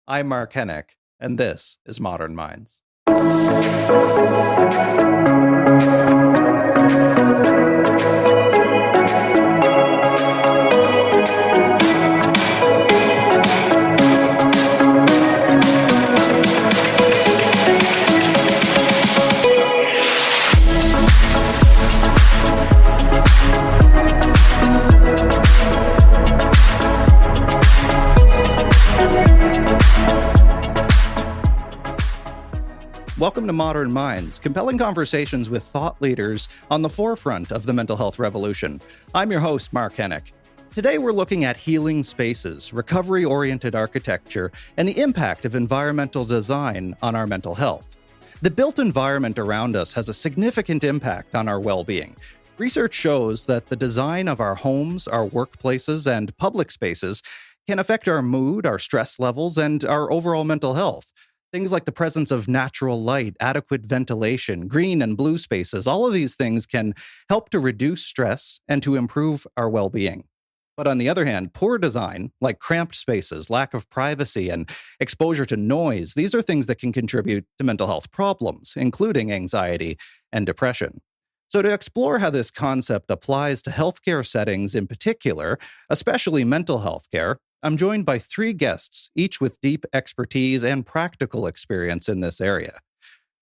I'm Mark Henick, and this is Modern Minds. Welcome to Modern Minds, compelling conversations with thought leaders on the forefront of the mental health revolution. I'm your host, Mark Henick. Today we're looking at healing spaces, recovery-oriented architecture, and the impact of environmental design on our mental health. The built environment around us has a significant impact on our well-being. Research shows that the design of our homes, our workplaces, and public spaces can affect our mood, our stress levels, and our overall mental health. Things like the presence of natural light, adequate ventilation, green and blue spaces, all of these things can help to reduce stress and to improve our well-being. But on the other hand, poor design, like cramped spaces, lack of privacy, and exposure to noise, these are things that can contribute to mental health problems, including anxiety and depression. So to explore how this concept applies to healthcare settings in particular, especially mental health care, I'm joined by three guests, each with deep expertise and practical experience in this area.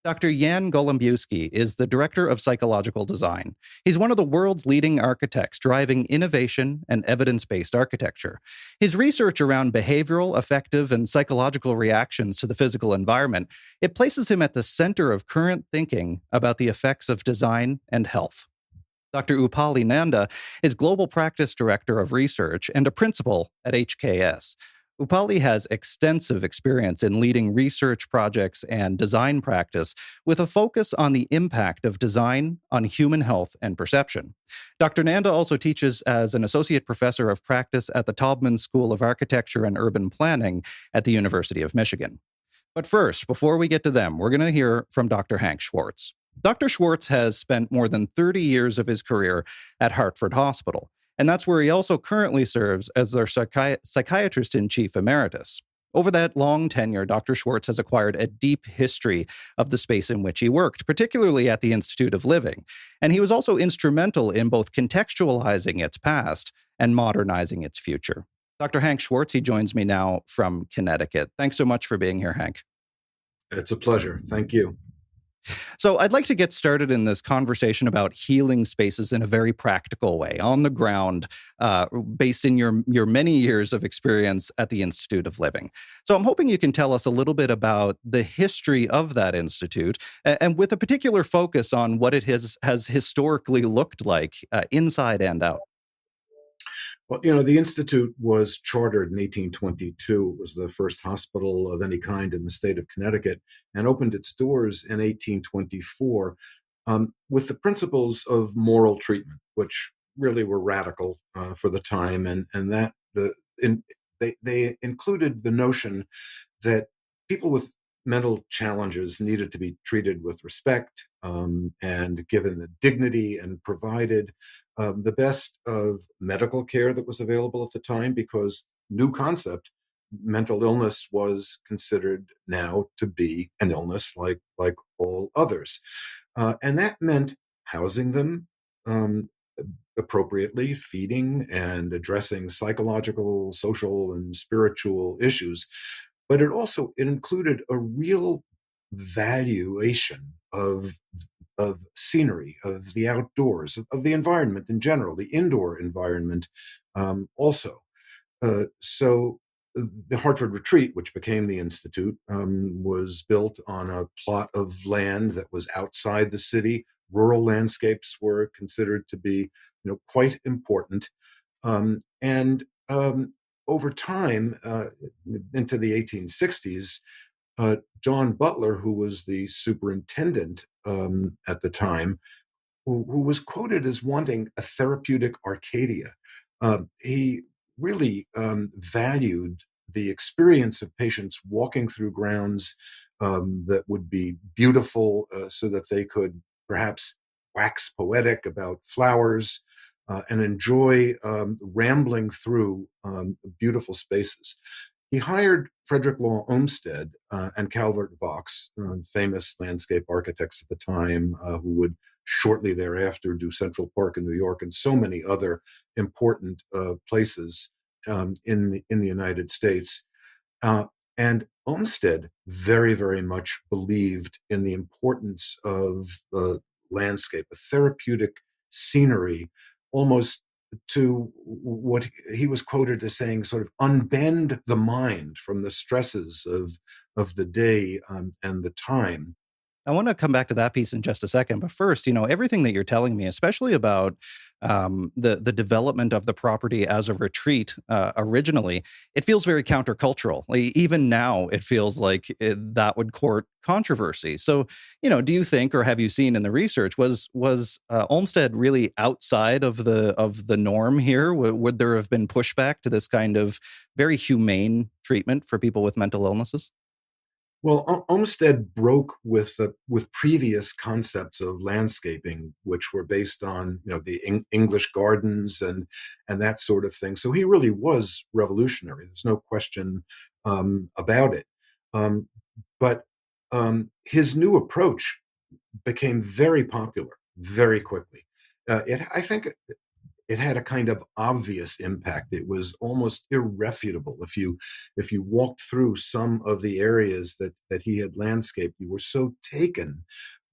Dr. Jan Golembiewski is the Director of Psychological Design. He's one of the world's leading architects driving innovation and evidence-based architecture. His research around behavioral, affective, and psychological reactions to the physical environment, it places him at the center of current thinking about the effects of design and health. Dr. Upali Nanda is Global Practice Director of Research and a principal at HKS. Upali has extensive experience in leading research projects and design practice with a focus on the impact of design on human health and perception. Dr. Nanda also teaches as an associate professor of practice at the Taubman School of Architecture and Urban Planning at the University of Michigan. But first, before we get to them, we're going to hear from Dr. Hank Schwartz. Dr. Schwartz has spent more than 30 years of his career at Hartford Hospital, and that's where he also currently serves as their psychiatrist-in-chief emeritus. Over that long tenure, Dr. Schwartz has acquired a deep history of the space in which he worked, particularly at the Institute of Living, and he was also instrumental in both contextualizing its past and modernizing its future. Dr. Hank Schwartz, he joins me now from Connecticut. Thanks so much for being here, Hank. It's a pleasure. Thank you. So I'd like to get started in this conversation about healing spaces in a very practical way, on the ground, based in your many years of experience at the Institute of Living. So I'm hoping you can tell us a little bit about the history of that institute, and with a particular focus on what it has historically looked like, inside and out. Well, the Institute was chartered in 1822. It was the first hospital of any kind in the state of Connecticut and opened its doors in 1824 with the principles of moral treatment, which really were radical for the time. And that they included the notion that people with mental challenges needed to be treated with respect and given the dignity and provided the best of medical care that was available at the time, because new concept, mental illness was considered now to be an illness like all others. And that meant housing them appropriately, feeding and addressing psychological, social, and spiritual issues. But it included a real valuation of scenery, of the outdoors, of the environment in general, the indoor environment also. So the Hartford Retreat, which became the Institute, was built on a plot of land that was outside the city. Rural landscapes were considered to be, quite important. And over time, into the 1860s, John Butler, who was the superintendent at the time, who was quoted as wanting a therapeutic Arcadia. He really valued the experience of patients walking through grounds that would be beautiful so that they could perhaps wax poetic about flowers and enjoy rambling through beautiful spaces. He hired Frederick Law Olmsted and Calvert Vaux, famous landscape architects at the time, who would shortly thereafter do Central Park in New York and so many other important places in the United States. Uh, and Olmsted very, very much believed in the importance of the landscape, a therapeutic scenery, almost to what he was quoted as saying, sort of unbend the mind from the stresses of the day and the time. I want to come back to that piece in just a second, but first, everything that you're telling me, especially about the development of the property as a retreat originally, it feels very countercultural. Like, even now, it feels like that would court controversy. So, do you think, or have you seen in the research, was Olmsted really outside of the norm here? Would there have been pushback to this kind of very humane treatment for people with mental illnesses? Well, Olmsted broke with previous concepts of landscaping, which were based on the English gardens and that sort of thing. So he really was revolutionary. There's no question about it. Um, but his new approach became very popular very quickly. I think it had a kind of obvious impact. It was almost irrefutable. If you walked through some of the areas that he had landscaped, you were so taken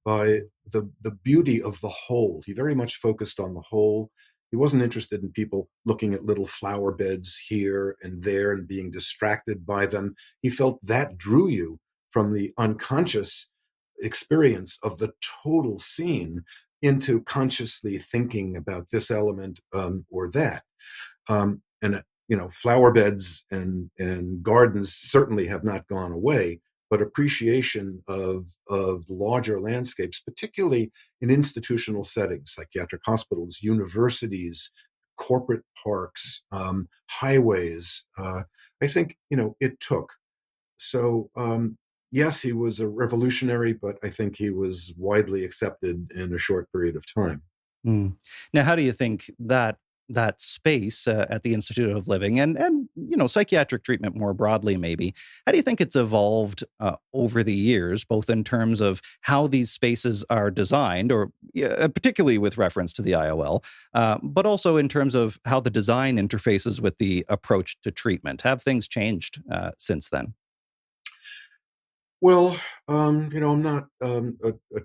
by the beauty of the whole. He very much focused on the whole. He wasn't interested in people looking at little flower beds here and there and being distracted by them. He felt that drew you from the unconscious experience of the total scene into consciously thinking about this element or that. And flower beds and gardens certainly have not gone away, but appreciation of larger landscapes, particularly in institutional settings, psychiatric hospitals, universities, corporate parks, highways. I think it took. So yes, he was a revolutionary, but I think he was widely accepted in a short period of time. Mm. Now, how do you think that space at the Institute of Living and psychiatric treatment more broadly, maybe, how do you think it's evolved over the years, both in terms of how these spaces are designed, or particularly with reference to the IOL, but also in terms of how the design interfaces with the approach to treatment? Have things changed since then? Well, I'm not a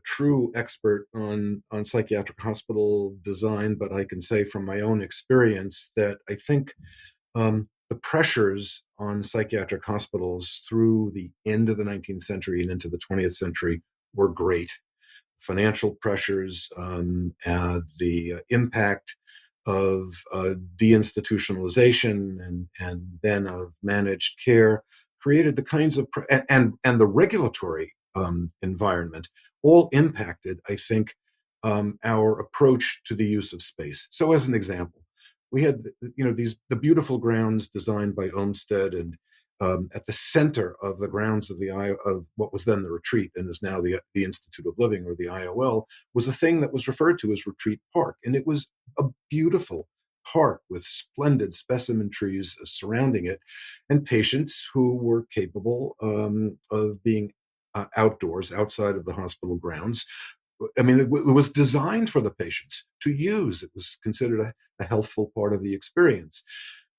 true expert on psychiatric hospital design, but I can say from my own experience that I think the pressures on psychiatric hospitals through the end of the 19th century and into the 20th century were great. Financial pressures, the impact of deinstitutionalization and then of managed care created the kinds of and the regulatory environment all impacted, I think, our approach to the use of space. So, as an example, we had the beautiful grounds designed by Olmsted, and at the center of the grounds of what was then the retreat and is now the Institute of Living, or the IOL, was a thing that was referred to as Retreat Park, and it was a beautiful park with splendid specimen trees surrounding it, and patients who were capable of being outdoors, outside of the hospital grounds. I mean, it was designed for the patients to use. It was considered a healthful part of the experience.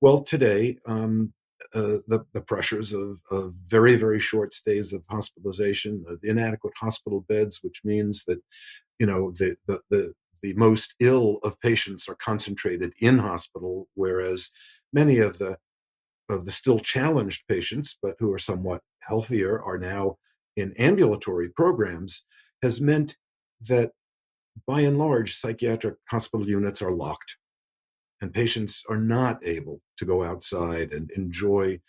Well, today, the pressures of very, very short stays of hospitalization, of inadequate hospital beds, which means that the most ill of patients are concentrated in hospital, whereas many of the still challenged patients, but who are somewhat healthier, are now in ambulatory programs, has meant that by and large, psychiatric hospital units are locked and patients are not able to go outside and enjoy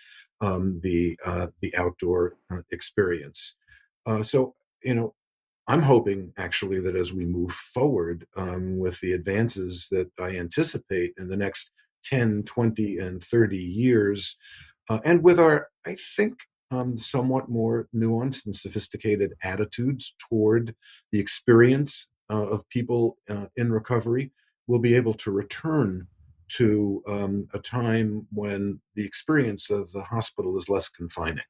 the outdoor experience. So, I'm hoping actually that as we move forward with the advances that I anticipate in the next 10, 20, and 30 years, and with our, I think, somewhat more nuanced and sophisticated attitudes toward the experience of people in recovery, we'll be able to return to a time when the experience of the hospital is less confining.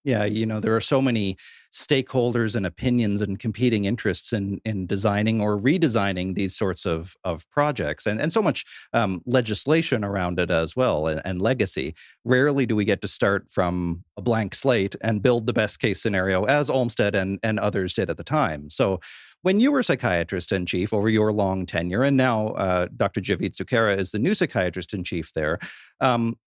Yeah, there are so many stakeholders and opinions and competing interests in designing or redesigning these sorts of projects, and so much legislation around it as well, and legacy. Rarely do we get to start from a blank slate and build the best case scenario, as Olmsted and others did at the time. So when you were psychiatrist-in-chief over your long tenure, and now Dr. Javid Sukhera is the new psychiatrist-in-chief there,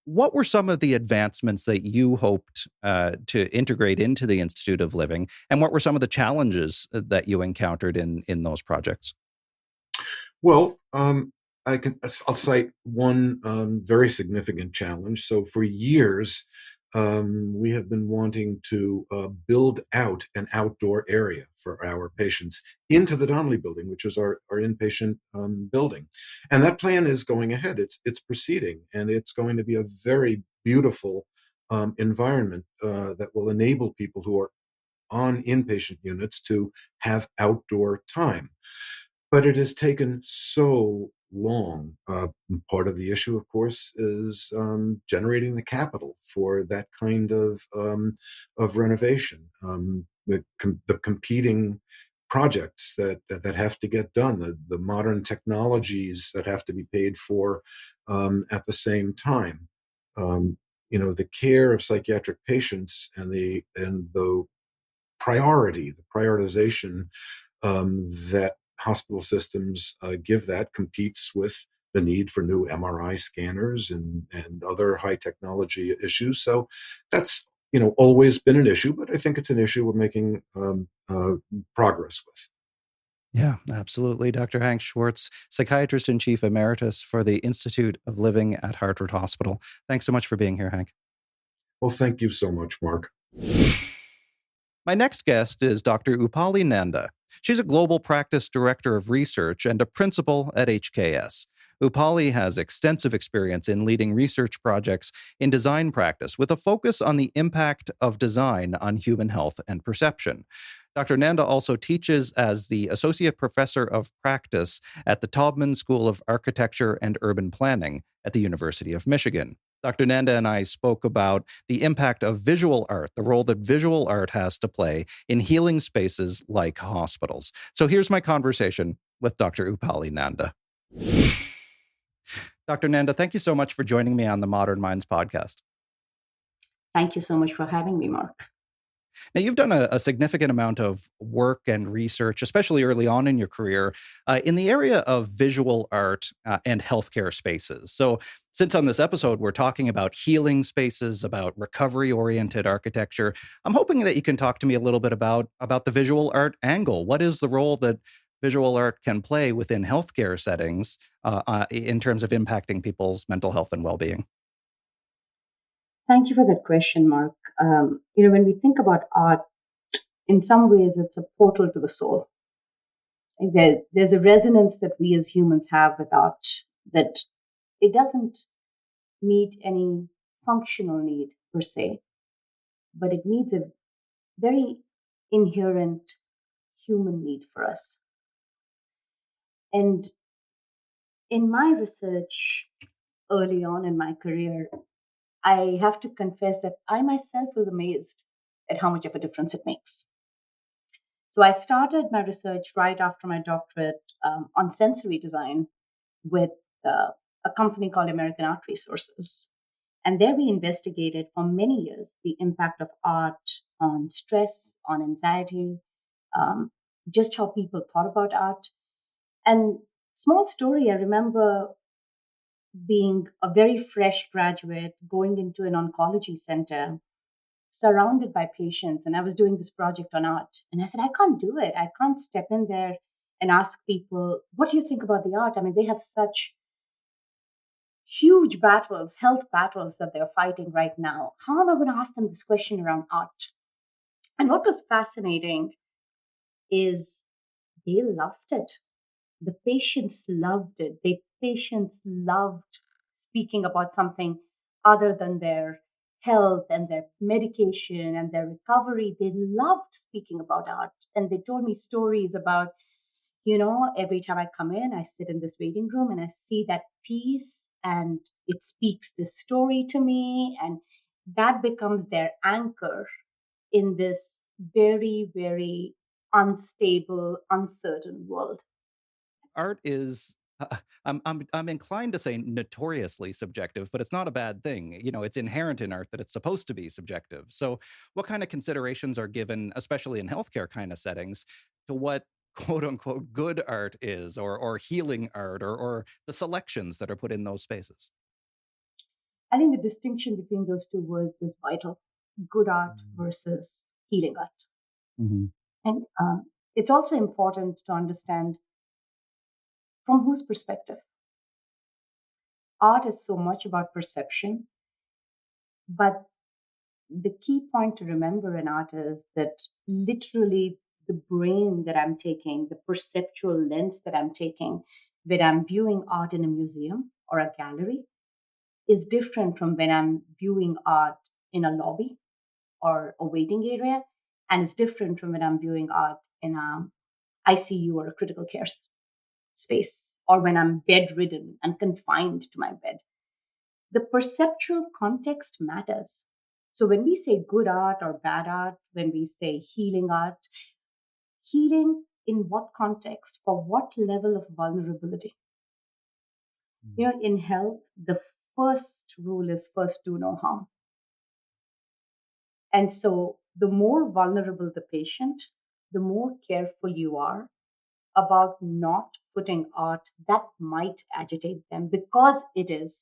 what were some of the advancements that you hoped to integrate into the Institute of Living, and what were some of the challenges that you encountered in those projects? Well, I'll cite one very significant challenge. So for years, we have been wanting to build out an outdoor area for our patients into the Donnelly building, which is our inpatient building. And that plan is going ahead. It's proceeding, and it's going to be a very beautiful environment that will enable people who are on inpatient units to have outdoor time. But it has taken so long. Part of the issue, of course, is generating the capital for that kind of renovation. The competing projects that have to get done, the modern technologies that have to be paid for at the same time. The care of psychiatric patients and the prioritization that hospital systems give that competes with the need for new MRI scanners and other high technology issues. So that's always been an issue, but I think it's an issue we're making progress with. Yeah, absolutely. Dr. Hank Schwartz, psychiatrist-in-chief emeritus for the Institute of Living at Hartford Hospital. Thanks so much for being here, Hank. Well, thank you so much, Mark. My next guest is Dr. Upali Nanda. She's a global practice director of research and a principal at HKS. Upali has extensive experience in leading research projects in design practice with a focus on the impact of design on human health and perception. Dr. Nanda also teaches as the Associate Professor of Practice at the Taubman School of Architecture and Urban Planning at the University of Michigan. Dr. Nanda and I spoke about the impact of visual art, the role that visual art has to play in healing spaces like hospitals. So here's my conversation with Dr. Upali Nanda. Dr. Nanda, thank you so much for joining me on the Modern Minds podcast. Thank you so much for having me, Mark. Now, you've done a significant amount of work and research, especially early on in your career, in the area of visual art and healthcare spaces. So since on this episode, we're talking about healing spaces, about recovery-oriented architecture, I'm hoping that you can talk to me a little bit about the visual art angle. What is the role that visual art can play within healthcare settings in terms of impacting people's mental health and well-being? Thank you for that question, Mark. When we think about art, in some ways, it's a portal to the soul. There's a resonance that we as humans have with art that it doesn't meet any functional need per se, but it meets a very inherent human need for us. And in my research early on in my career, I have to confess that I myself was amazed at how much of a difference it makes. So I started my research right after my doctorate on sensory design with a company called American Art Resources. And there we investigated for many years the impact of art on stress, on anxiety, just how people thought about art. And small story, I remember being a very fresh graduate, going into an oncology center, surrounded by patients, and I was doing this project on art. And I said, I can't do it. I can't step in there and ask people, what do you think about the art? I mean, they have such huge battles, health battles that they're fighting right now. How am I going to ask them this question around art? And what was fascinating is they loved it. The patients loved it. The patients loved speaking about something other than their health and their medication and their recovery. They loved speaking about art. And they told me stories about, Every time I come in, I sit in this waiting room and I see that piece and it speaks this story to me. And that becomes their anchor in this very, very unstable, uncertain world. Art is I'm inclined to say notoriously subjective, but it's not a bad thing. It's inherent in art that it's supposed to be subjective. So what kind of considerations are given, especially in healthcare kind of settings, to what quote unquote good art is, or healing art, or the selections that are put in those spaces? I think the distinction between those two words is vital: good art versus healing art. Mm-hmm. And it's also important to understand from whose perspective. Art is so much about perception, but the key point to remember in art is that literally the brain that I'm taking, the perceptual lens that I'm taking when I'm viewing art in a museum or a gallery is different from when I'm viewing art in a lobby or a waiting area. And it's different from when I'm viewing art in a ICU or a critical care space, or when I'm bedridden and confined to my bed. The perceptual context matters. So when we say good art or bad art, when we say healing art, healing in what context, for what level of vulnerability? In health, the first rule is first do no harm. And so the more vulnerable the patient, the more careful you are about not putting art that might agitate them, because it is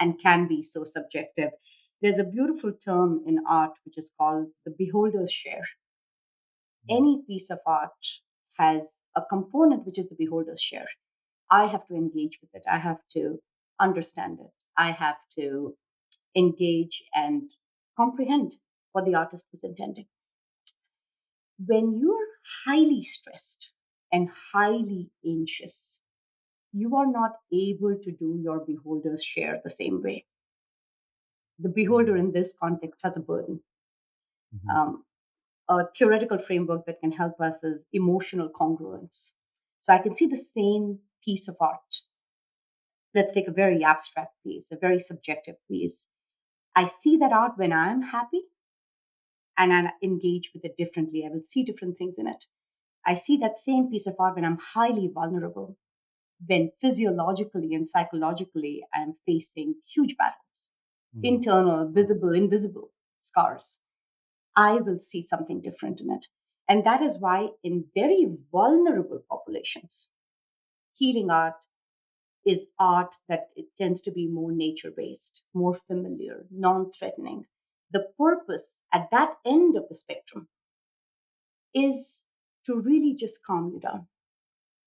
and can be so subjective. There's a beautiful term in art which is called the beholder's share. Any piece of art has a component which is the beholder's share. I have to engage with it, I have to understand it, I have to engage and comprehend what the artist was intending. When you're highly stressed and highly anxious, you are not able to do your beholder's share the same way. The beholder in this context has a burden. Mm-hmm. A theoretical framework that can help us is emotional congruence. So I can see the same piece of art. Let's take a very abstract piece, a very subjective piece. I see that art when I'm happy and I engage with it differently. I will see different things in it. I see that same piece of art when I'm highly vulnerable, when physiologically and psychologically I'm facing huge battles, Mm-hmm. internal, visible, invisible scars. I will see something different in it. And that is why, in very vulnerable populations, healing art is art that it tends to be more nature based, more familiar, non threatening. The purpose at that end of the spectrum is to really just calm you down.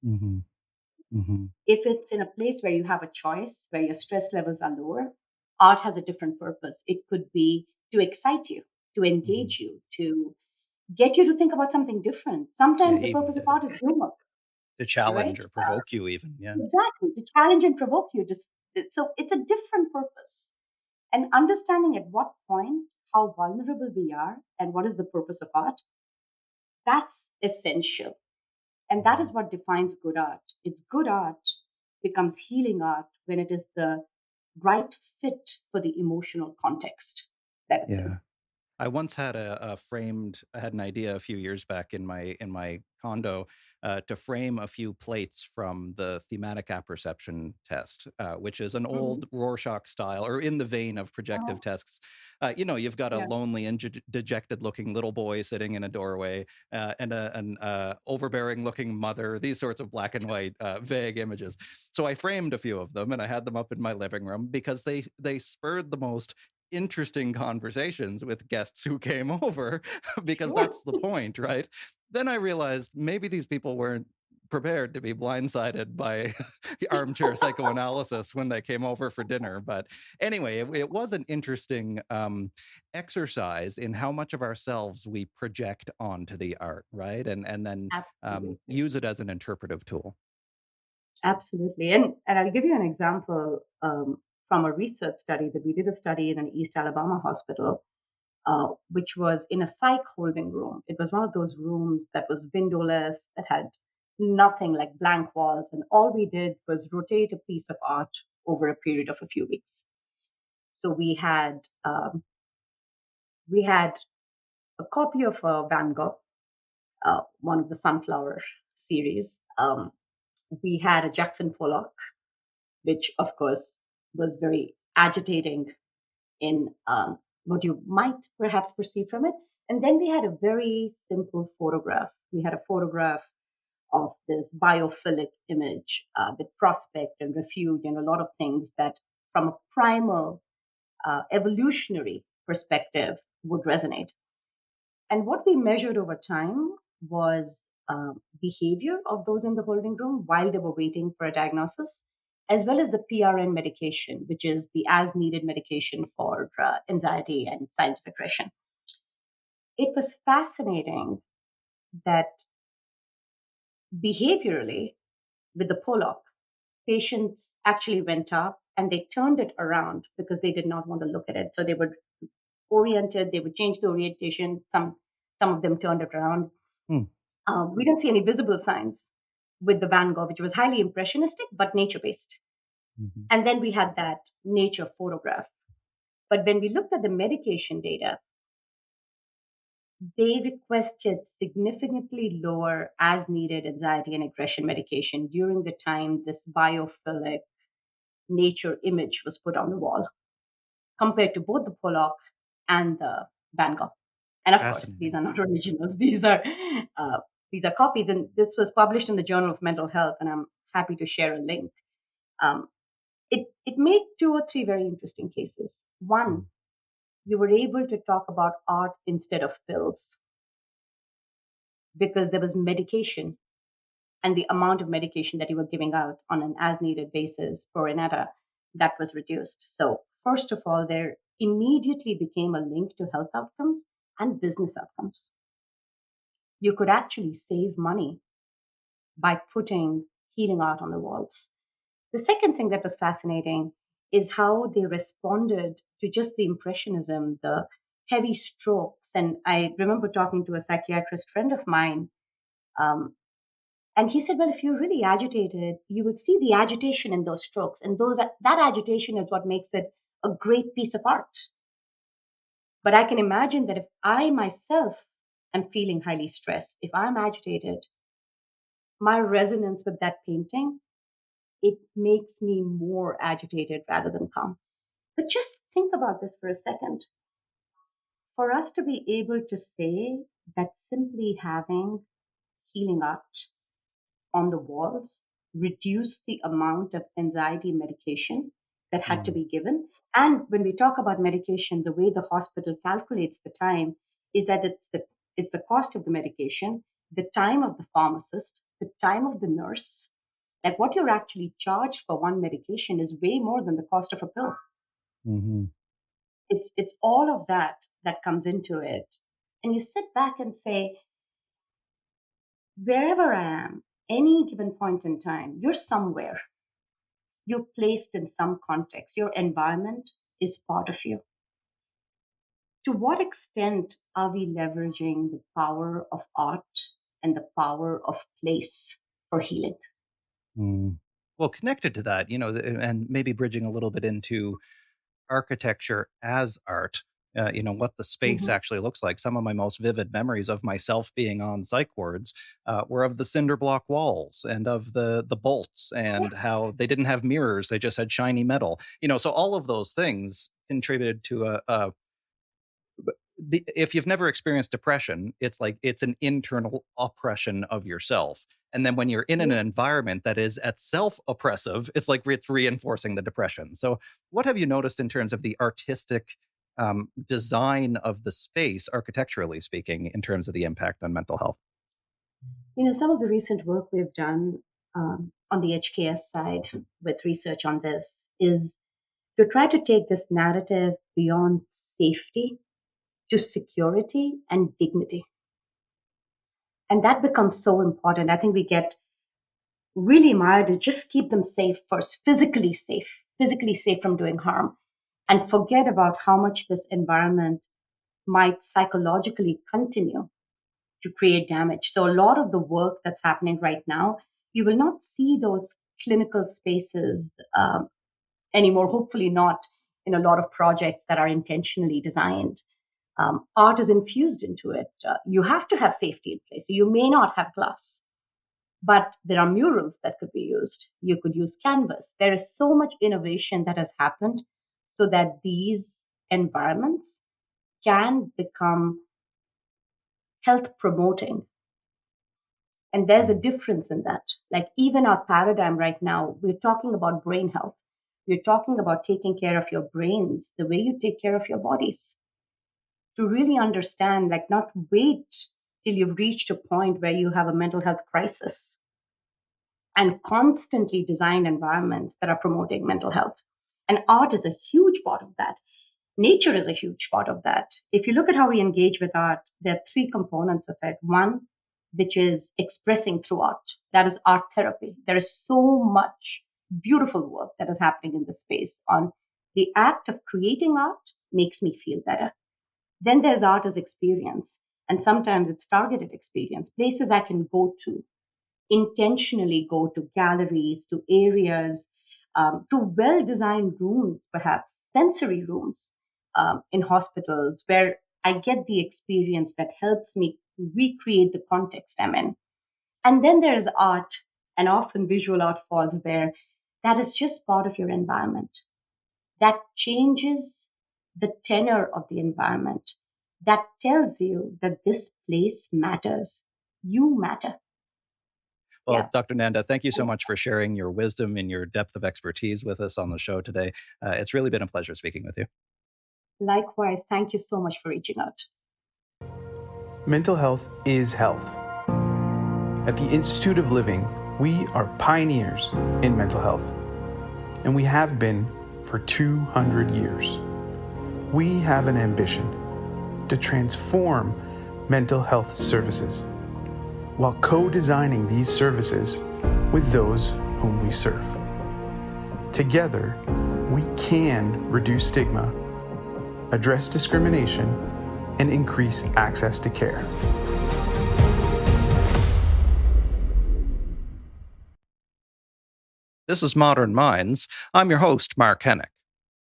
Mm-hmm. Mm-hmm. If it's in a place where you have a choice, where your stress levels are lower, art has a different purpose. It could be to excite you, to Mm-hmm. engage you, to get you to think about something different. Yeah, Sometimes the even purpose of art is humor, to challenge right? or provoke you, even. Yeah. Exactly, to challenge and provoke you. So it's a different purpose. And understanding at what point how vulnerable we are and what is the purpose of art, that's essential. And that is Mhm. what defines good art. It's good art becomes healing art when it is the right fit for the emotional context that it's in. Yeah. I once had I had an idea a few years back in my condo, to frame a few plates from the thematic apperception test, which is an Mhm. old Rorschach style, or in the vein of projective Uh-huh. tests. You've got a Yeah. lonely and dejected looking little boy sitting in a doorway, and an overbearing looking mother. These sorts of black and white, vague images. So I framed a few of them and I had them up in my living room because they spurred the most interesting conversations with guests who came over, because Sure. that's the point, right? Then I realized maybe these people weren't prepared to be blindsided by armchair psychoanalysis when they came over for dinner. But anyway, it was an interesting exercise in how much of ourselves we project onto the art, right? And then Absolutely. use it as an interpretive tool. Absolutely. And I'll give you an example from a research study that we did a study in an East Alabama hospital, which was in a psych holding room. It was one of those rooms that was windowless, that had nothing like blank walls. And all we did was rotate a piece of art over a period of a few weeks. So we had a copy of Van Gogh, one of the Sunflower series. We had a Jackson Pollock, which of course was very agitating in what you might perhaps perceive from it. And then we had a very simple photograph. We had a photograph of this biophilic image with prospect and refuge and a lot of things that, from a primal evolutionary perspective, would resonate. And what we measured over time was behavior of those in the holding room while they were waiting for a diagnosis, as well as the PRN medication, which is the as needed medication for anxiety and signs of aggression. It was fascinating that behaviorally, with the Pollock, patients actually went up and they turned it around because they did not want to look at it. So they were oriented, they would change the orientation. Some of them turned it around. We didn't see any visible signs with the Van Gogh, which was highly impressionistic but nature-based. Mm-hmm. And then we had that nature photograph. But when we looked at the medication data, they requested significantly lower as needed anxiety and aggression medication during the time this biophilic nature image was put on the wall, compared to both the Pollock and the Van Gogh. And of course, these are not originals. These are copies, and this was published in the Journal of Mental Health, and I'm happy to share a link. It made 2 or 3 very interesting cases. One, you were able to talk about art instead of pills because there was medication, and the amount of medication that you were giving out on an as-needed basis for Inetta, that was reduced. So first of all, there immediately became a link to health outcomes and business outcomes. You could actually save money by putting healing art on the walls. The second thing that was fascinating is how they responded to just the impressionism, the heavy strokes. And I remember talking to a psychiatrist friend of mine, and he said, well, if you're really agitated, you would see the agitation in those strokes. And that agitation is what makes it a great piece of art. But I can imagine that if I myself am feeling highly stressed, if I'm agitated, my resonance with that painting, it makes me more agitated rather than calm. But just think about this for a second. For us to be able to say that simply having healing art on the walls reduced the amount of anxiety medication that had to be given. And when we talk about medication, the way the hospital calculates the time is that it's the cost of the medication, the time of the pharmacist, the time of the nurse. Like what you're actually charged for one medication is way more than the cost of a pill. Mm-hmm. It's all of that comes into it. And you sit back and say, wherever I am, any given point in time, you're somewhere. You're placed in some context. Your environment is part of you. To what extent are we leveraging the power of art and the power of place for healing? Well, connected to that, and maybe bridging a little bit into architecture as art, what the space actually looks like. Some of my most vivid memories of myself being on psych wards were of the cinder block walls and of the bolts and how they didn't have mirrors. They just had shiny metal, so all of those things contributed to if you've never experienced depression, it's like it's an internal oppression of yourself. And then when you're in an environment that is itself oppressive, it's like it's reinforcing the depression. So what have you noticed in terms of the artistic design of the space, architecturally speaking, in terms of the impact on mental health? Some of the recent work we've done on the HKS side with research on this is to try to take this narrative beyond safety to security and dignity. And that becomes so important. I think we get really mired to just keep them safe first, physically safe from doing harm, and forget about how much this environment might psychologically continue to create damage. So a lot of the work that's happening right now, you will not see those clinical spaces anymore, hopefully not in a lot of projects that are intentionally designed. Art is infused into it. You have to have safety in place. So you may not have glass, but there are murals that could be used. You could use canvas. There is so much innovation that has happened so that these environments can become health promoting. And there's a difference in that. Like, even our paradigm right now, we're talking about brain health. We're talking about taking care of your brains the way you take care of your bodies. To really understand, like, not wait till you've reached a point where you have a mental health crisis, and constantly design environments that are promoting mental health. And art is a huge part of that. Nature is a huge part of that. If you look at how we engage with art, there are three components of it. One, which is expressing through art. That is art therapy. There is so much beautiful work that is happening in this space on the act of creating art makes me feel better. Then there's art as experience. And sometimes it's targeted experience, places I can go to, intentionally go to galleries, to areas, to well designed rooms, perhaps sensory rooms in hospitals where I get the experience that helps me recreate the context I'm in. And then there's art, and often visual art falls there, that is just part of your environment, that changes the tenor of the environment, that tells you that this place matters. You matter. Well, Yeah. Dr. Nanda, thank you so much for sharing your wisdom and your depth of expertise with us on the show today. It's really been a pleasure speaking with you. Likewise, thank you so much for reaching out. Mental health is health. At the Institute of Living, we are pioneers in mental health, and we have been for 200 years. We have an ambition to transform mental health services while co-designing these services with those whom we serve. Together, we can reduce stigma, address discrimination, and increase access to care. This is Modern Minds. I'm your host, Mark Henick.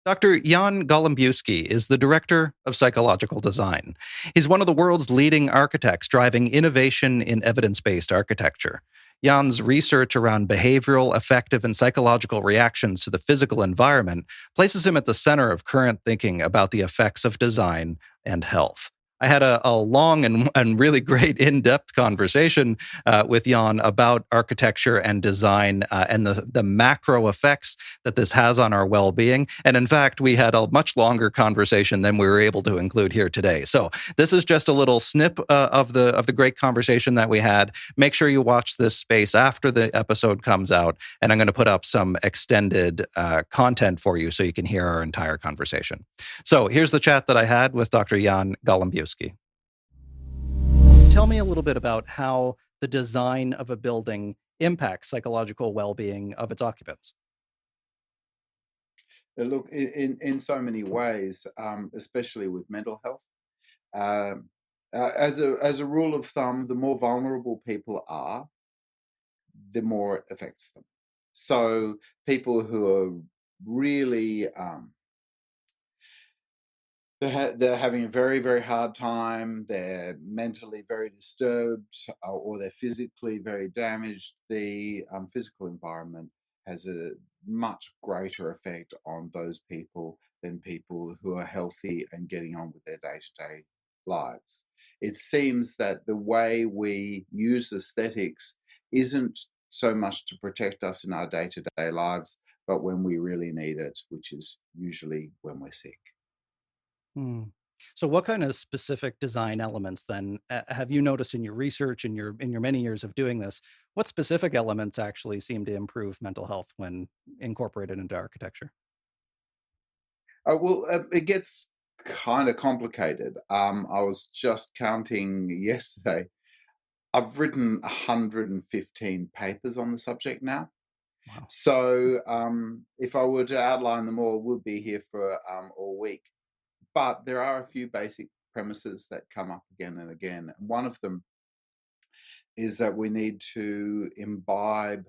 Dr. Jan Golembiewski is the director of psychological design. He's one of the world's leading architects driving innovation in evidence-based architecture. Jan's research around behavioral, affective, and psychological reactions to the physical environment places him at the center of current thinking about the effects of design and health. I had a long and really great in-depth conversation with Jan about architecture and design and the macro effects that this has on our well-being. And in fact, we had a much longer conversation than we were able to include here today. So this is just a little snip of the great conversation that we had. Make sure you watch this space after the episode comes out, and I'm going to put up some extended content for you so you can hear our entire conversation. So here's the chat that I had with Dr. Jan Golembiewski. Tell me a little bit about how the design of a building impacts psychological well-being of its occupants. Look, in so many ways, especially with mental health. As a rule of thumb, the more vulnerable people are, the more it affects them. So people who are really they're having a very, very hard time, they're mentally very disturbed, or they're physically very damaged, the physical environment has a much greater effect on those people than people who are healthy and getting on with their day-to-day lives. It seems that the way we use aesthetics isn't so much to protect us in our day-to-day lives, but when we really need it, which is usually when we're sick. So what kind of specific design elements then have you noticed in your research and in your many years of doing this? What specific elements actually seem to improve mental health when incorporated into architecture? Well, it gets kind of complicated. I was just counting yesterday. I've written 115 papers on the subject now. Wow. So if I were to outline them all, we'd be here for all week. But there are a few basic premises that come up again and again. One of them is that we need to imbue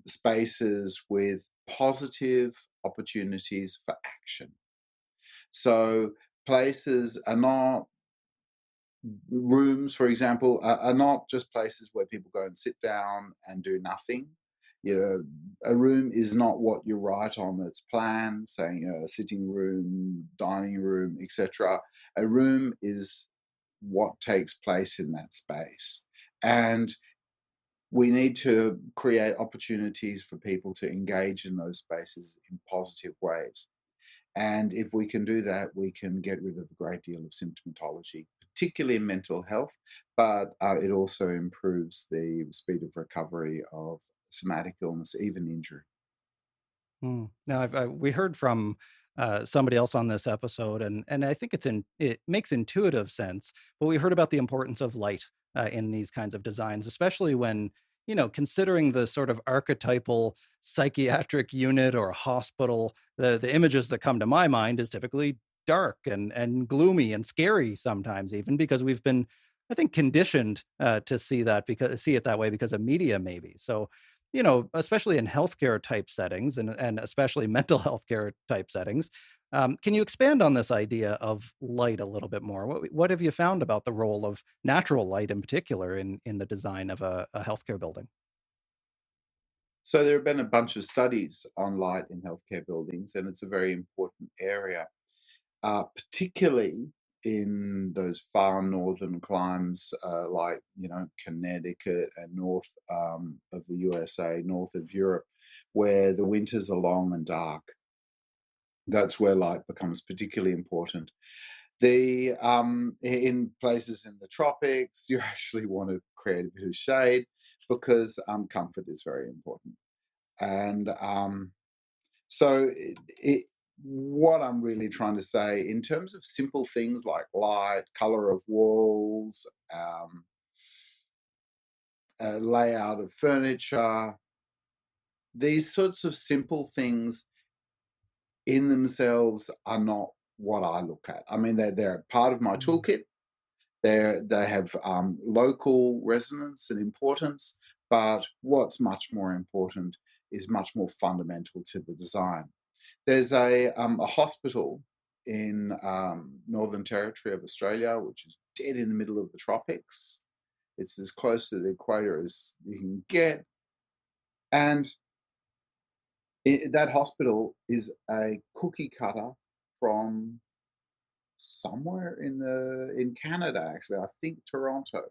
spaces with positive opportunities for action. So places are not, rooms, for example, are not just places where people go and sit down and do nothing. You know, a room is not what you write on its plan, saying a sitting room, dining room, etc. A room is what takes place in that space. And we need to create opportunities for people to engage in those spaces in positive ways. And if we can do that, we can get rid of a great deal of symptomatology, particularly in mental health, but it also improves the speed of recovery of somatic illness, even injury. Now, we heard from somebody else on this episode, and I think it makes intuitive sense. But we heard about the importance of light in these kinds of designs, especially when considering the sort of archetypal psychiatric unit or hospital. The images that come to my mind is typically dark and gloomy and scary sometimes, even because we've been, I think, conditioned to see it that way because of media, maybe. So especially in healthcare type settings and especially mental health care type settings. Can you expand on this idea of light a little bit more? What have you found about the role of natural light in particular in the design of a healthcare building? So there have been a bunch of studies on light in healthcare buildings, and it's a very important area, particularly in those far northern climes like Connecticut and north of the USA, north of Europe, where the winters are long and dark. That's where light becomes particularly important. In places in the tropics, you actually want to create a bit of shade because comfort is very important. And so what I'm really trying to say in terms of simple things like light, color of walls, layout of furniture, these sorts of simple things in themselves are not what I look at. I mean, they're part of my toolkit. They have local resonance and importance, but what's much more important is much more fundamental to the design. There's a hospital in Northern Territory of Australia, which is dead in the middle of the tropics. It's as close to the equator as you can get. And that hospital is a cookie cutter from somewhere in Canada, actually. I think Toronto.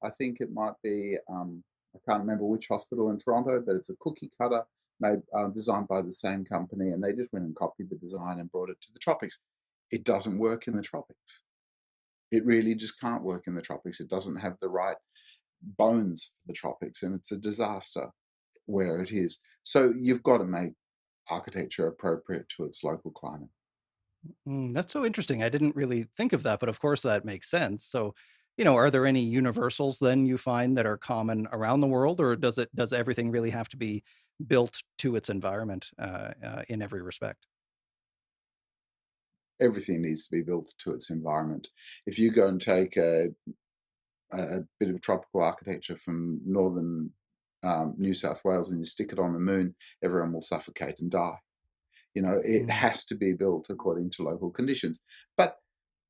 I think it might be, I can't remember which hospital in Toronto, but it's a cookie cutter designed by the same company, and they just went and copied the design and brought it to the tropics. It doesn't work in the tropics. It really just can't work in the tropics. It doesn't have the right bones for the tropics, and it's a disaster where it is. So you've got to make architecture appropriate to its local climate. That's so interesting. I didn't really think of that, but of course that makes sense. So, are there any universals then you find that are common around the world, or does everything really have to be built to its environment in every respect? Everything needs to be built to its environment. If you go and take a bit of tropical architecture from northern New South Wales and you stick it on the moon, everyone will suffocate and die. It has to be built according to local conditions. But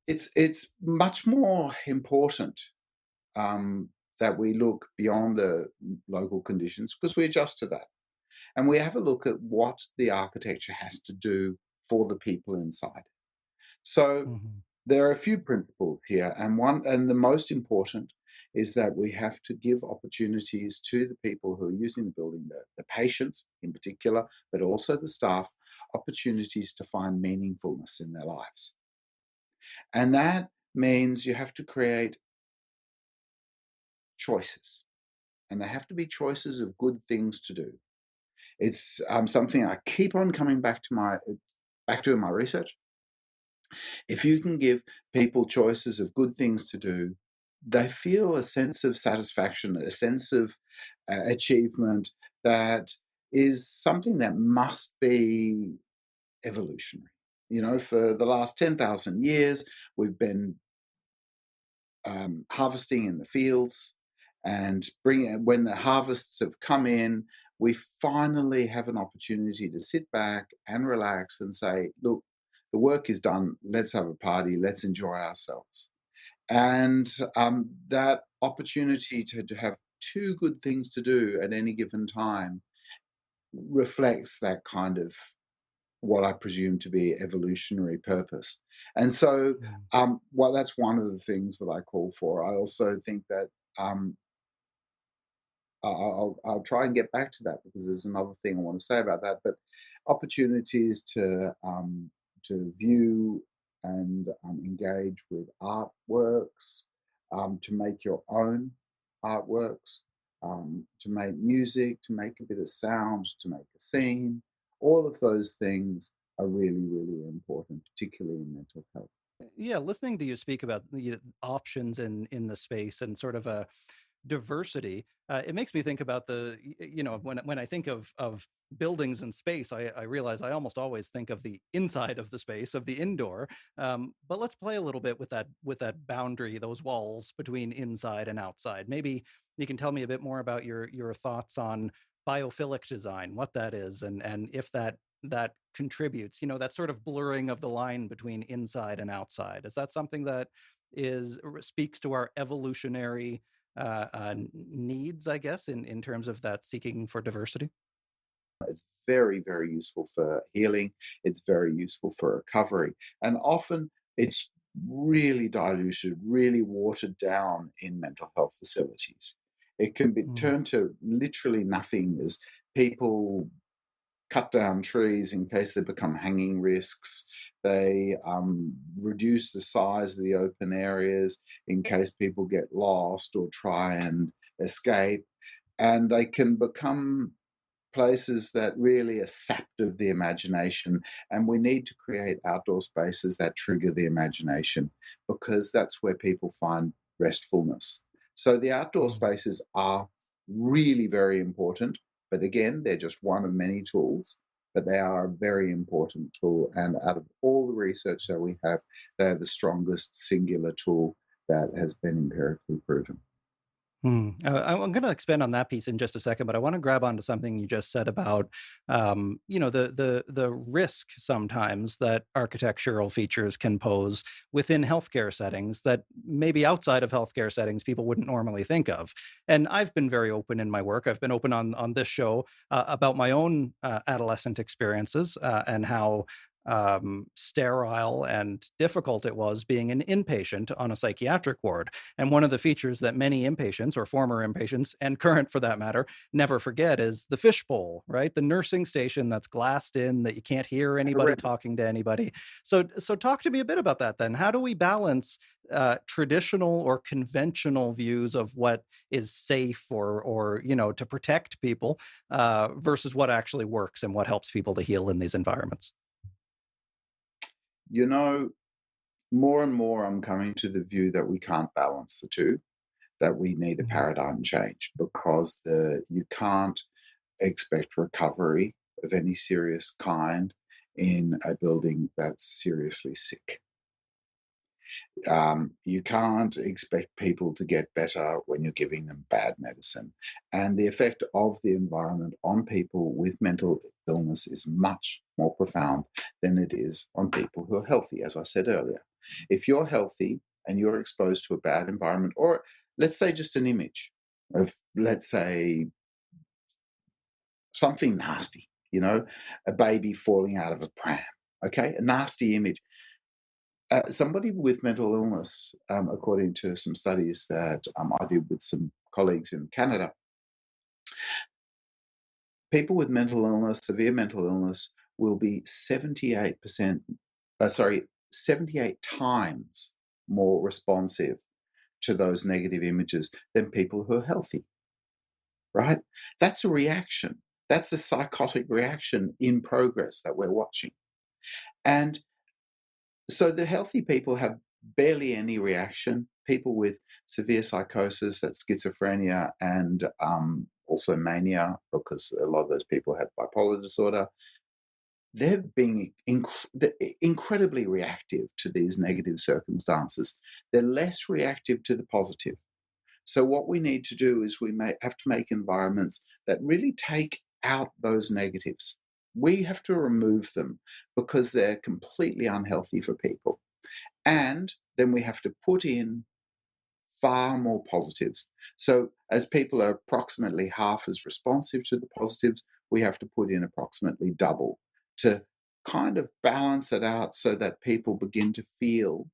it's much more important that we look beyond the local conditions because we adjust to that. And we have a look at what the architecture has to do for the people inside. So there are a few principles here, and the most important is that we have to give opportunities to the people who are using the building, the patients in particular, but also the staff, opportunities to find meaningfulness in their lives. And that means you have to create choices, and they have to be choices of good things to do. It's something I keep on coming back to in my research. If you can give people choices of good things to do, they feel a sense of satisfaction, a sense of achievement that is something that must be evolutionary. For the last 10,000 years, we've been harvesting in the fields, and when the harvests have come in, we finally have an opportunity to sit back and relax and say, look, the work is done. Let's have a party. Let's enjoy ourselves. And that opportunity to have two good things to do at any given time reflects that kind of what I presume to be evolutionary purpose. And so, well, that's one of the things that I call for. I also think that I'll try and get back to that, because there's another thing I want to say about that. But opportunities to view and engage with artworks, to make your own artworks, to make music, to make a bit of sound, to make a scene. All of those things are really, really important, particularly in mental health. Yeah, listening to you speak about the options in the space and sort of a diversity, it makes me think about when I think of buildings and space, I realize I almost always think of the inside of the space, of the indoor. But let's play a little bit with that boundary, those walls between inside and outside. Maybe you can tell me a bit more about your thoughts on biophilic design, what that is, and if that contributes, that sort of blurring of the line between inside and outside. Is that something that speaks to our evolutionary needs, I guess, in terms of that seeking for diversity? It's very, very useful for healing. It's very useful for recovery. And often it's really diluted, really watered down in mental health facilities. It can be turned to literally nothing as people cut down trees in case they become hanging risks. They reduce the size of the open areas in case people get lost or try and escape. And they can become places that really are sapped of the imagination. And we need to create outdoor spaces that trigger the imagination, because that's where people find restfulness. So the outdoor spaces are really very important. But again, they're just one of many tools, but they are a very important tool. And out of all the research that we have, they're the strongest singular tool that has been empirically proven. I'm going to expand on that piece in just a second, but I want to grab onto something you just said about, the risk sometimes that architectural features can pose within healthcare settings that maybe outside of healthcare settings people wouldn't normally think of. And I've been very open in my work. I've been open on this show about my own adolescent experiences and how sterile and difficult it was being an inpatient on a psychiatric ward. And one of the features that many inpatients, or former inpatients, and current for that matter, never forget is the fishbowl, right? The nursing station that's glassed in, that you can't hear anybody talking to anybody. So talk to me a bit about that then. How do we balance traditional or conventional views of what is safe or to protect people versus what actually works and what helps people to heal in these environments? More and more I'm coming to the view that we can't balance the two, that we need a paradigm change, because you can't expect recovery of any serious kind in a building that's seriously sick. You can't expect people to get better when you're giving them bad medicine. And the effect of the environment on people with mental illness is much more profound than it is on people who are healthy, as I said earlier. If you're healthy and you're exposed to a bad environment, or let's say just an image of, let's say, something nasty, a baby falling out of a pram, okay, a nasty image. Somebody with mental illness, according to some studies that I did with some colleagues in Canada, people with mental illness, severe mental illness, will be 78 times more responsive to those negative images than people who are healthy, right? That's a reaction. That's a psychotic reaction in progress that we're watching. And so the healthy people have barely any reaction. People with severe psychosis, that's schizophrenia, and also mania, because a lot of those people have bipolar disorder, they're being incredibly reactive to these negative circumstances. They're less reactive to the positive. So what we need to do is we have to make environments that really take out those negatives. We have to remove them because they're completely unhealthy for people. And then we have to put in far more positives. So as people are approximately half as responsive to the positives, we have to put in approximately double to kind of balance it out so that people begin to feel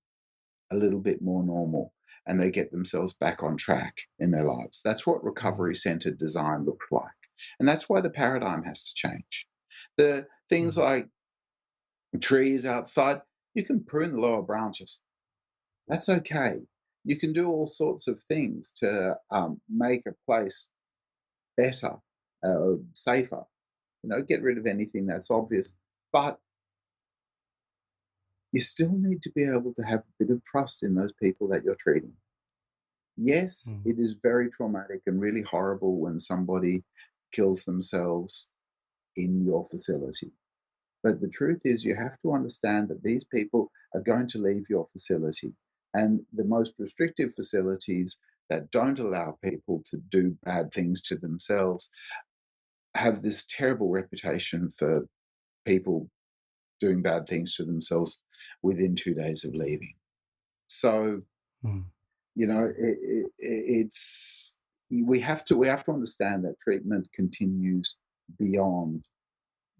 a little bit more normal and they get themselves back on track in their lives. That's what recovery-centered design looks like. And that's why the paradigm has to change. The things like trees outside, you can prune the lower branches. That's okay. You can do all sorts of things to make a place better, safer. Get rid of anything that's obvious. But you still need to be able to have a bit of trust in those people that you're treating. Yes, it is very traumatic and really horrible when somebody kills themselves in your facility. But the truth is, you have to understand that these people are going to leave your facility. And the most restrictive facilities that don't allow people to do bad things to themselves have this terrible reputation for people doing bad things to themselves within 2 days of leaving. So, it's we have to understand that treatment continues beyond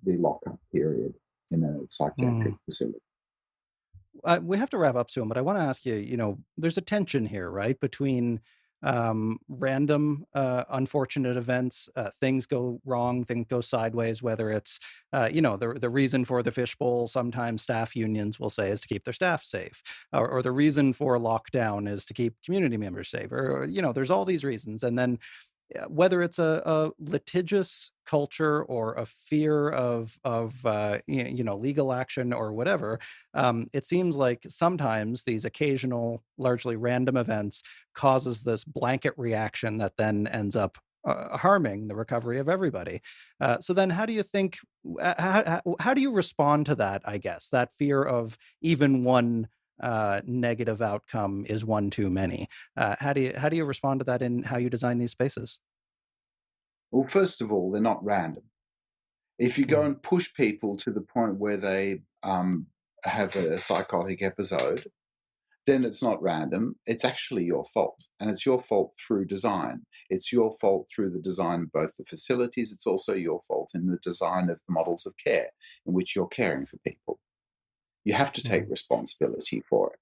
the lockup period in a psychiatric facility. We have to wrap up soon, but I want to ask you, there's a tension here, right? Between random, unfortunate events, things go wrong, things go sideways, whether it's, the reason for the fishbowl, sometimes staff unions will say is to keep their staff safe, or the reason for lockdown is to keep community members safe, or there's all these reasons. And then whether it's a litigious culture or a fear of legal action or whatever, it seems like sometimes these occasional, largely random events causes this blanket reaction that then ends up harming the recovery of everybody. So then how do you think, how do you respond to that, I guess, that fear of even one negative outcome is one too many? How do you respond to that in how you design these spaces? Well, first of all, they're not random. If you go and push people to the point where they have a psychotic episode, then it's not random. It's actually your fault. And it's your fault through design. It's your fault through the design of both the facilities. It's also your fault in the design of the models of care in which you're caring for people. You have to take responsibility for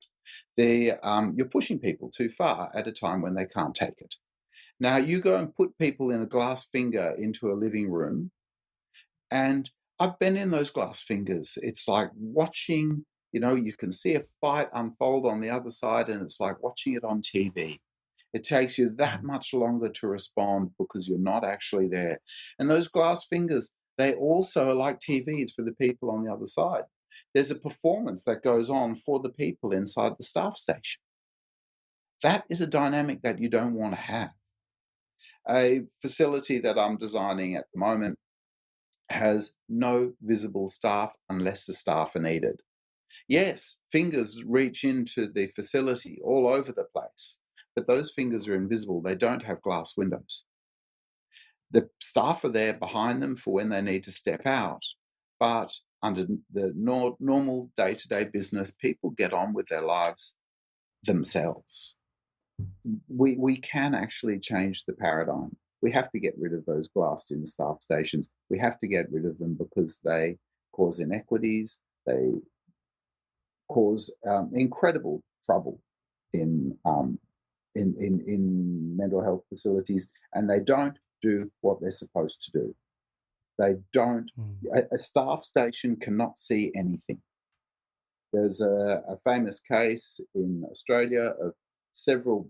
it. You're pushing people too far at a time when they can't take it. Now, you go and put people in a glass finger into a living room, and I've been in those glass fingers. It's like watching, you can see a fight unfold on the other side, and it's like watching it on TV. It takes you that much longer to respond because you're not actually there. And those glass fingers, they also are like TVs for the people on the other side. There's a performance that goes on for the people inside the staff station. That is a dynamic that you don't want to have. A facility that I'm designing at the moment has no visible staff unless the staff are needed. Yes, fingers reach into the facility all over the place, but those fingers are invisible. They don't have glass windows. The staff are there behind them for when they need to step out, but under the normal day-to-day business, people get on with their lives themselves. We can actually change the paradigm. We have to get rid of those glassed-in staff stations. We have to get rid of them because they cause inequities. They cause incredible trouble in mental health facilities, and they don't do what they're supposed to do. They don't. A staff station cannot see anything. There's a famous case in Australia of several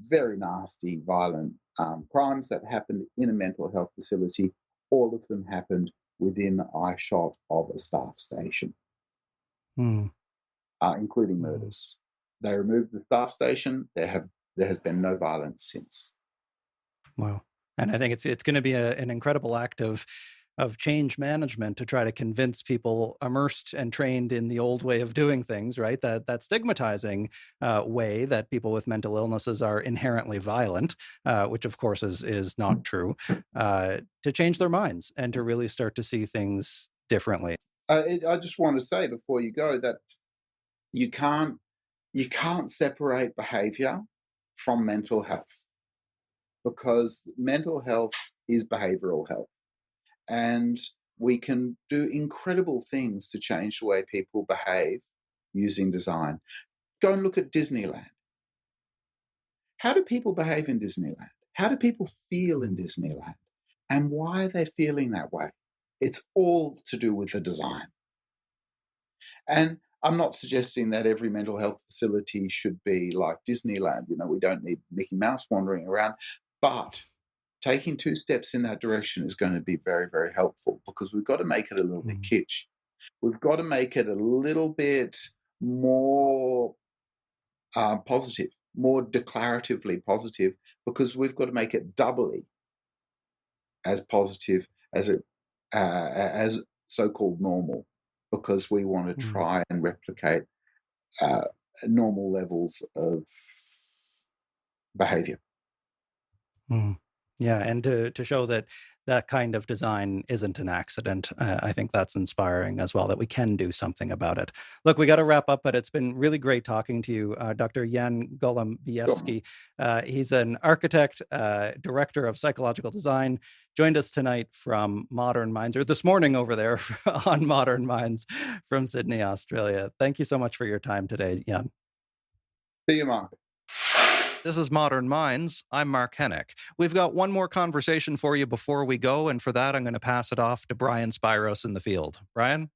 very nasty, violent crimes that happened in a mental health facility. All of them happened within eyeshot of a staff station, including murders. They removed the staff station. There has been no violence since. Wow. And I think it's going to be an incredible act of of change management to try to convince people immersed and trained in the old way of doing things, right? That stigmatizing way that people with mental illnesses are inherently violent, which of course is not true, to change their minds and to really start to see things differently. I just want to say before you go that you can't separate behavior from mental health, because mental health is behavioral health, and we can do incredible things to change the way people behave using design. Go and look at Disneyland. How do people behave in Disneyland? How do people feel in Disneyland? And why are they feeling that way? It's all to do with the design. And I'm not suggesting that every mental health facility should be like Disneyland. We don't need Mickey Mouse wandering around. But taking 2 steps in that direction is going to be very, very helpful, because we've got to make it a little bit kitsch. We've got to make it a little bit more positive, more declaratively positive, because we've got to make it doubly as positive as so-called normal, because we want to try and replicate normal levels of behavior. Yeah, and to show that that kind of design isn't an accident, I think that's inspiring as well, that we can do something about it. Look, we got to wrap up, but it's been really great talking to you, Dr. Jan Golembiewski. He's an architect, director of psychological design, joined us tonight from Modern Minds, or this morning over there on Modern Minds from Sydney, Australia. Thank you so much for your time today, Jan. See you, Mark. This is Modern Minds. I'm Mark Henick. We've got one more conversation for you before we go, and for that, I'm going to pass it off to Brian Spiros in the field. Brian?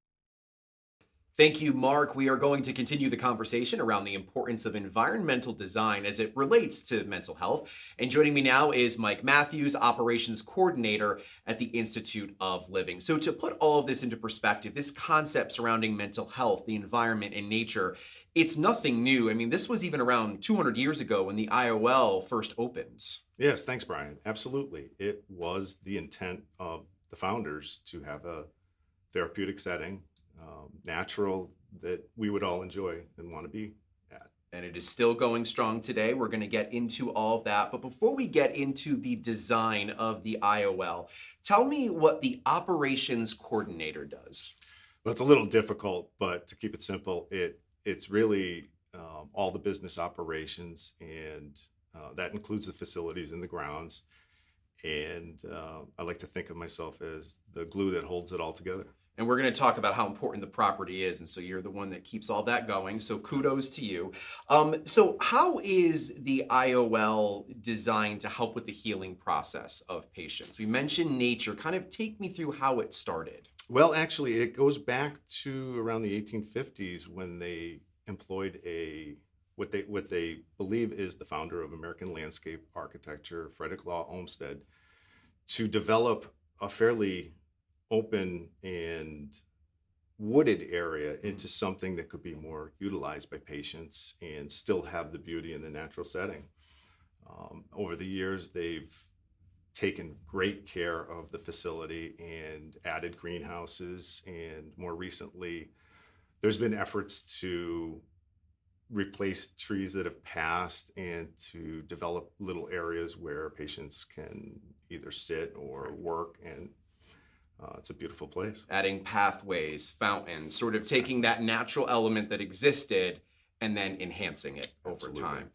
Thank you, Mark. We are going to continue the conversation around the importance of environmental design as it relates to mental health. And joining me now is Mike Matthews, Operations Coordinator at the Institute of Living. So to put all of this into perspective, this concept surrounding mental health, the environment, and nature, it's nothing new. I mean, this was even around 200 years ago when the IOL first opened. Yes, thanks, Brian. Absolutely. It was the intent of the founders to have a therapeutic setting, natural, that we would all enjoy and want to be at. And it is still going strong today. We're going to get into all of that. But before we get into the design of the IOL, tell me what the operations coordinator does. Well, it's a little difficult, but to keep it simple, it's really all the business operations, and that includes the facilities and the grounds. And I like to think of myself as the glue that holds it all together. And we're going to talk about how important the property is. And so you're the one that keeps all that going. So kudos to you. So how is the IOL designed to help with the healing process of patients? We mentioned nature. Kind of take me through how it started. Well, actually, it goes back to around the 1850s when they employed what they believe is the founder of American landscape architecture, Frederick Law Olmsted, to develop a fairly open and wooded area into something that could be more utilized by patients and still have the beauty in the natural setting. Over the years, they've taken great care of the facility and added greenhouses, and more recently, there's been efforts to replace trees that have passed and to develop little areas where patients can either sit or work, and it's a beautiful place. Adding pathways, fountains, sort of taking that natural element that existed and then enhancing it over time.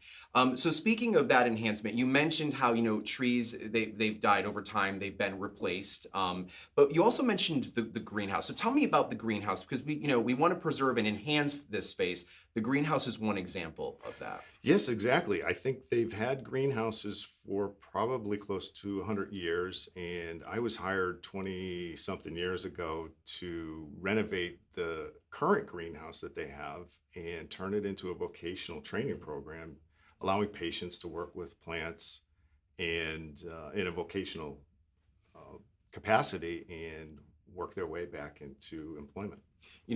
So speaking of that enhancement, you mentioned how, trees, they've died over time, they've been replaced. But you also mentioned the greenhouse. So tell me about the greenhouse, because we want to preserve and enhance this space. The greenhouse is one example of that. Yes, exactly. I think they've had greenhouses for probably close to 100 years. And I was hired 20-something years ago to renovate the current greenhouse that they have and turn it into a vocational training program, allowing patients to work with plants and in a vocational capacity and work their way back into employment.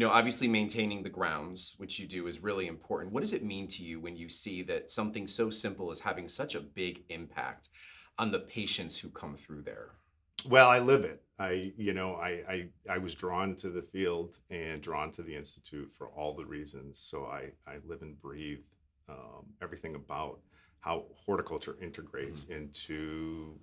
Obviously maintaining the grounds, which you do, is really important. What does it mean to you when you see that something so simple is having such a big impact on the patients who come through there? Well, I live it. I was drawn to the field and drawn to the Institute for all the reasons. So I live and breathe everything about how horticulture integrates into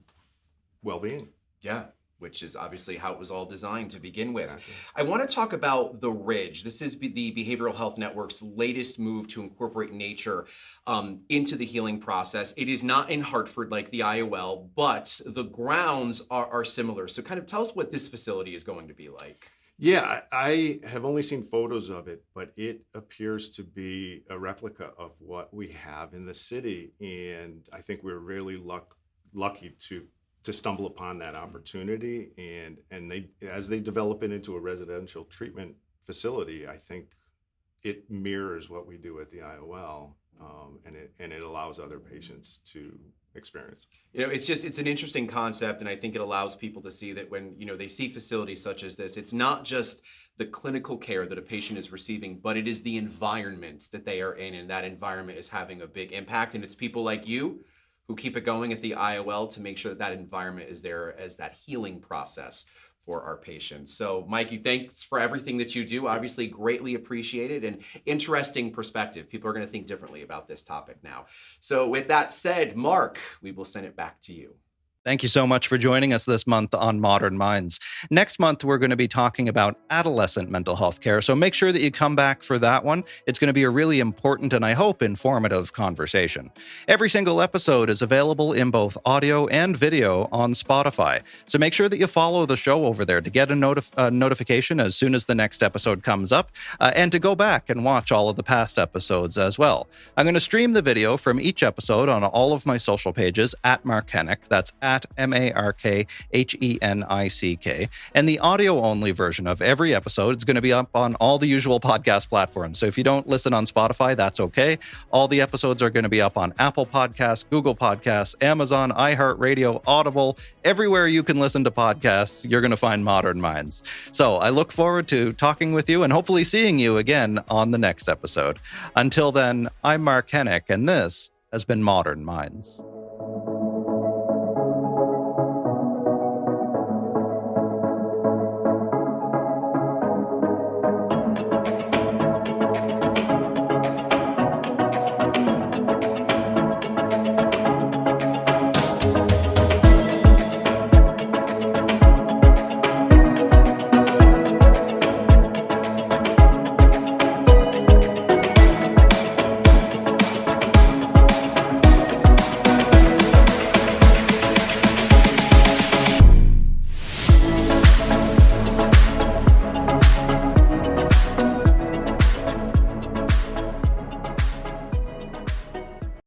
well-being. Yeah, which is obviously how it was all designed to begin with. Exactly. I want to talk about the Ridge. This is the Behavioral Health Network's latest move to incorporate nature into the healing process. It is not in Hartford like the IOL, but the grounds are similar. So kind of tell us what this facility is going to be like. Yeah, I have only seen photos of it, but it appears to be a replica of what we have in the city. And I think we're really lucky to stumble upon that opportunity. And they, as they develop it into a residential treatment facility, I think it mirrors what we do at the IOL, and it allows other patients to experience. It's an interesting concept, and I think it allows people to see that when, they see facilities such as this, it's not just the clinical care that a patient is receiving, but it is the environment that they are in, and that environment is having a big impact. And it's people like you who keep it going at the IOL to make sure that environment is there as that healing process for our patients. So, Mike, thanks for everything that you do. Obviously, greatly appreciated and interesting perspective. People are going to think differently about this topic now. So with that said, Mark, we will send it back to you. Thank you so much for joining us this month on Modern Minds. Next month, we're going to be talking about adolescent mental health care, so make sure that you come back for that one. It's going to be a really important and, I hope, informative conversation. Every single episode is available in both audio and video on Spotify, so make sure that you follow the show over there to get a notification as soon as the next episode comes up, and to go back and watch all of the past episodes as well. I'm going to stream the video from each episode on all of my social pages at Mark Henick. That's at MarkHenick, and the audio-only version of every episode is going to be up on all the usual podcast platforms. So if you don't listen on Spotify, that's okay. All the episodes are going to be up on Apple Podcasts, Google Podcasts, Amazon, iHeartRadio, Audible. Everywhere you can listen to podcasts, you're going to find Modern Minds. So I look forward to talking with you and hopefully seeing you again on the next episode. Until then, I'm Mark Henick, and this has been Modern Minds.